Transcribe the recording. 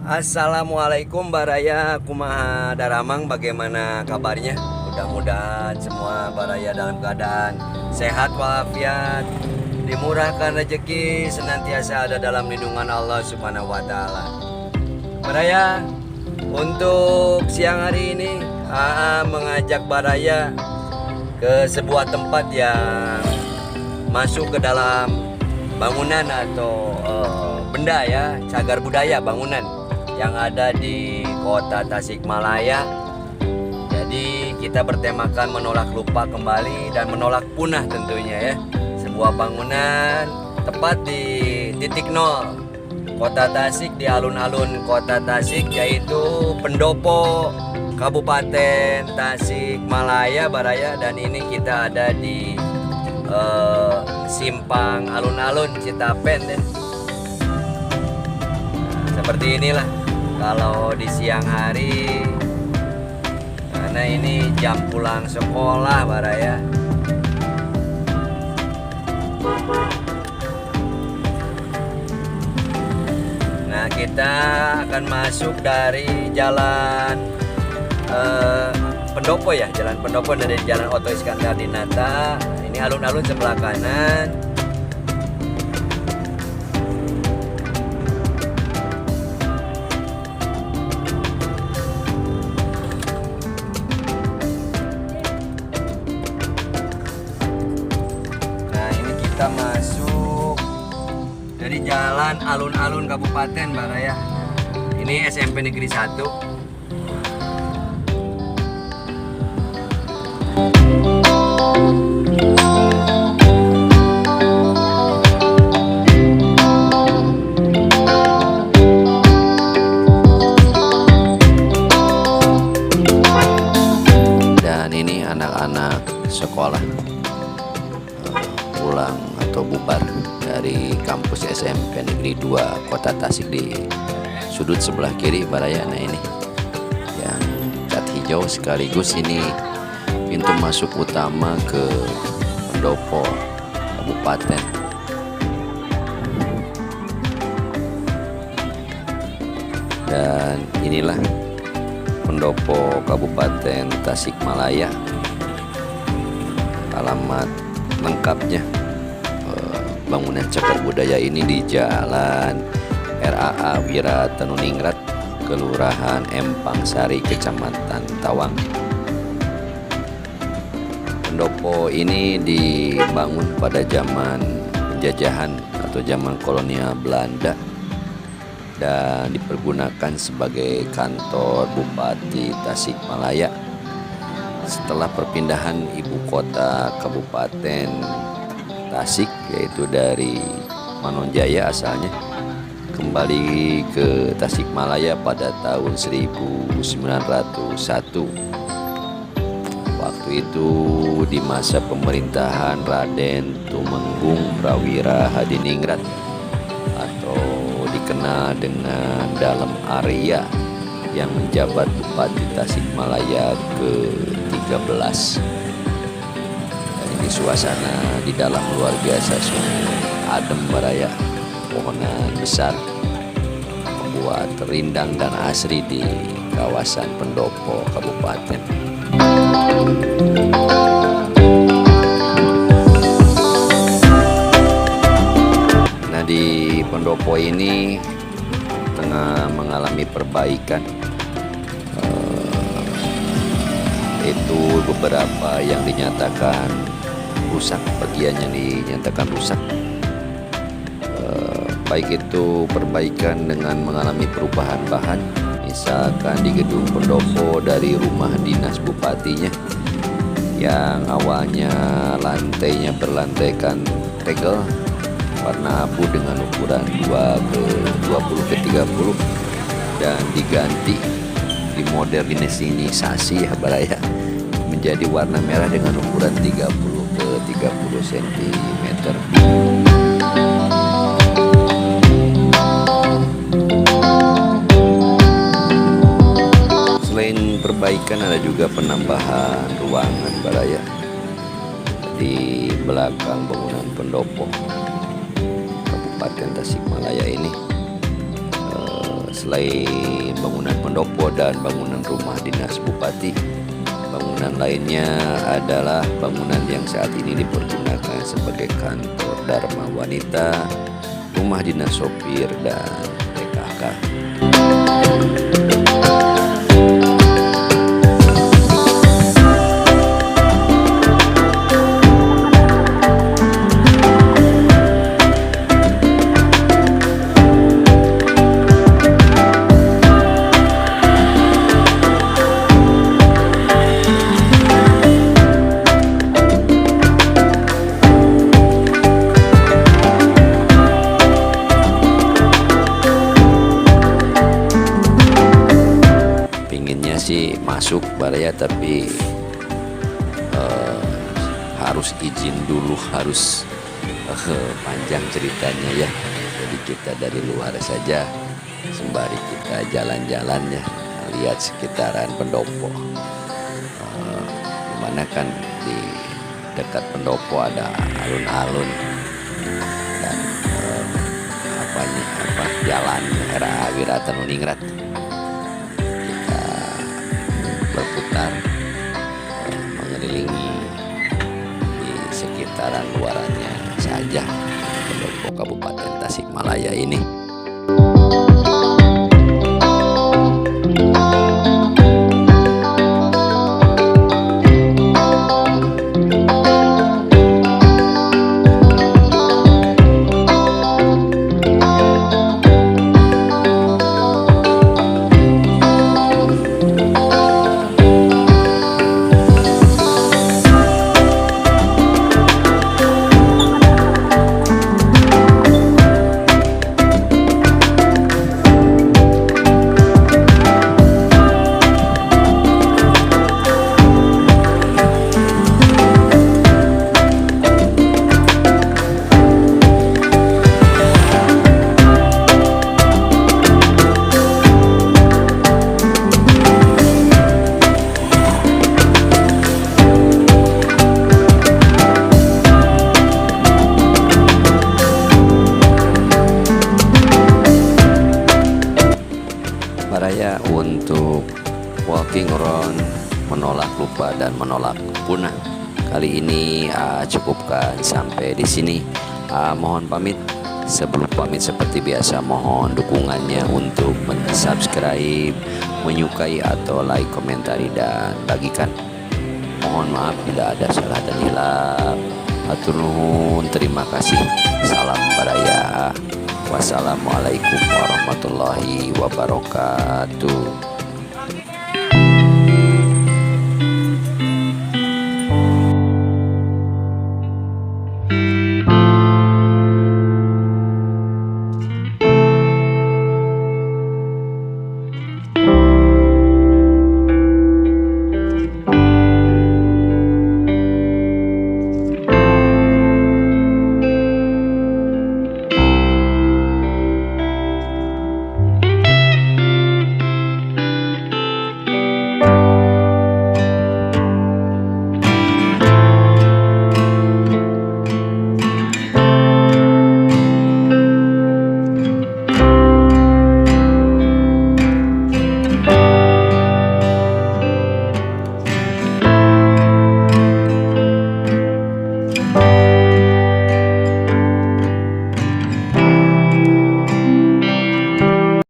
Assalamualaikum Baraya, kumaha daramang, bagaimana kabarnya? Mudah-mudahan semua Baraya dalam keadaan sehat walafiat, dimurahkan rezeki, senantiasa ada dalam lindungan Allah Subhanahu wa taala. Baraya, untuk siang hari ini AA mengajak Baraya ke sebuah tempat yang masuk ke dalam bangunan atau benda ya, cagar budaya bangunan yang ada di kota Tasikmalaya. Jadi kita bertemakan menolak lupa kembali dan menolak punah tentunya ya. Sebuah bangunan tepat di titik nol kota Tasik, di alun-alun kota Tasik, yaitu Pendopo, Kabupaten Tasikmalaya Baraya. Dan ini kita ada di simpang alun-alun Citapen ya. Seperti inilah kalau di siang hari, karena ini jam pulang sekolah Baraya. Nah, kita akan masuk dari jalan Pendopo ya, jalan Pendopo dari jalan Oto Iskandar Dinata. Ini alun-alun sebelah kanan. Kita masuk dari jalan alun-alun Kabupaten Baraya. Ini SMP Negeri 1. Dan ini anak-anak sekolah pulang atau bubar dari kampus SMP Negeri 2 Kota Tasik di sudut sebelah kiri Baraya. Nah, ini yang cat hijau sekaligus ini pintu masuk utama ke Pendopo Kabupaten. Dan inilah Pendopo Kabupaten Tasikmalaya. Alamat lengkapnya bangunan cagar budaya ini di Jalan RAA Wiratanuningrat, Kelurahan Empang Sari, Kecamatan Tawang. Pendopo ini dibangun pada zaman penjajahan atau zaman kolonial Belanda dan dipergunakan sebagai kantor Bupati Tasikmalaya. Setelah perpindahan ibu kota Kabupaten Tasik, yaitu dari Manonjaya asalnya, kembali ke Tasikmalaya pada tahun 1901. Waktu itu di masa pemerintahan Raden Tumenggung Prawira Hadiningrat atau dikenal dengan Dalem Arya, yang menjabat Bupati Tasikmalaya ke-13. Dan ini suasana di dalam luar biasa, sungguh adem Baraya. Pohonan besar membuat rindang dan asri di kawasan Pendopo Kabupaten. Nah, di Pendopo ini tengah mengalami perbaikan. Itu beberapa yang dinyatakan rusak, bagian yang dinyatakan rusak, baik itu perbaikan dengan mengalami perubahan bahan, misalkan di gedung Pendopo dari rumah dinas bupatinya yang awalnya lantainya berlantaikan tegel warna abu dengan ukuran 2x20x30 dan diganti, dimodernisasi ya Baraya, menjadi warna merah dengan ukuran 30x30 cm. Selain perbaikan, ada juga penambahan ruangan Baraya di belakang bangunan Pendopo Kabupaten Tasikmalaya ini. Selain bangunan pendopo dan bangunan rumah dinas bupati, bangunan lainnya adalah bangunan yang saat ini dipergunakan sebagai kantor Dharma Wanita, rumah dinas sopir, dan PKK. Pinginnya sih masuk Baraya, tapi harus izin dulu, harus panjang ceritanya ya. Jadi kita dari luar saja sembari kita jalan-jalan ya, lihat sekitaran pendopo. Dimana kan di dekat pendopo ada alun-alun dan jalan era Wiratan Uningrat. Kita berputar mengelilingi di sekitaran luarannya saja pendopo Kabupaten Tasikmalaya ini. Baraya untuk walking around menolak lupa dan menolak punah kali ini cukupkan sampai di sini. Mohon pamit. Sebelum pamit seperti biasa, mohon dukungannya untuk subscribe, menyukai atau like, komentari, dan bagikan. Mohon maaf bila ada salah dan hilaf. Hatur nuhun, terima kasih. Salam Baraya. Wassalamualaikum warahmatullahi wabarakatuh.